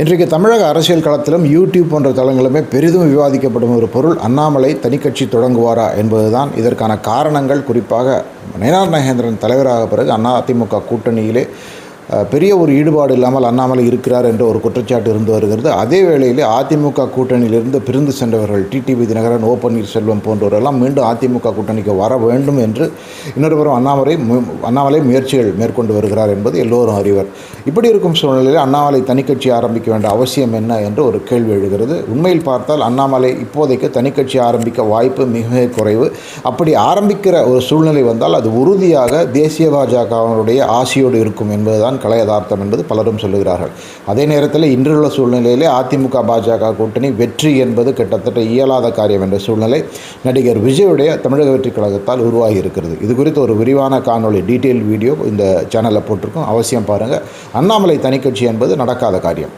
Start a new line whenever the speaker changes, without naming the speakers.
இன்றைக்கு தமிழக அரசியல் களத்திலும் யூடியூப் போன்ற தளங்களுமே பெரிதும் விவாதிக்கப்படும் ஒரு பொருள் அண்ணாமலை தனிக்கட்சி தொடங்குவாரா என்பதுதான். இதற்கான காரணங்கள் குறிப்பாக நயினார் நாகேந்திரன் தலைவராக பிறகு அதிமுக கூட்டணியிலே பெரிய ஒரு ஈடுபாடு இல்லாமல் அண்ணாமலை இருக்கிறார் என்ற ஒரு குற்றச்சாட்டு இருந்து வருகிறது. அதே வேளையிலே அதிமுக கூட்டணியிலிருந்து பிரிந்து சென்றவர்கள் டிடிவி தினகரன், ஓ பன்னீர்செல்வம் போன்றவரெல்லாம் மீண்டும் அதிமுக கூட்டணிக்கு வர வேண்டும் என்று இன்னொருபுறம் அண்ணாமலை முயற்சிகள் மேற்கொண்டு வருகிறார் என்பது எல்லோரும் அறிவர். இப்படி இருக்கும் சூழ்நிலையில் அண்ணாமலை தனிக்கட்சி ஆரம்பிக்க வேண்டிய அவசியம் என்ன என்று ஒரு கேள்வி எழுகிறது. உண்மையில் பார்த்தால் அண்ணாமலை இப்போதைக்கு தனிக்கட்சி ஆரம்பிக்க வாய்ப்பு மிக குறைவு. அப்படி ஆரம்பிக்கிற ஒரு சூழ்நிலை வந்தால் அது உறுதியாக தேசிய பாஜகவினுடைய ஆசையோடு இருக்கும் என்பதுதான் கலை யதார்த்தம் என்பது பலரும் சொல்லுகிறார்கள். அதே நேரத்தில் இன்றுள்ள சூழ்நிலையிலே அதிமுக பாஜக கூட்டணி வெற்றி என்பது கிட்டத்தட்ட இயலாத காரியம் என்ற சூழ்நிலை நடிகர் விஜயுடைய தமிழக வெற்றி கழகத்தால் உருவாகி இருக்கிறது. இது குறித்து ஒரு விரிவான காணொளி டீட்டெயில் வீடியோ இந்த சேனலில் போட்டிருக்கோம், அவசியம் பாருங்கள். அண்ணாமலை தனிக்கட்சி என்பது நடக்காத காரியம்.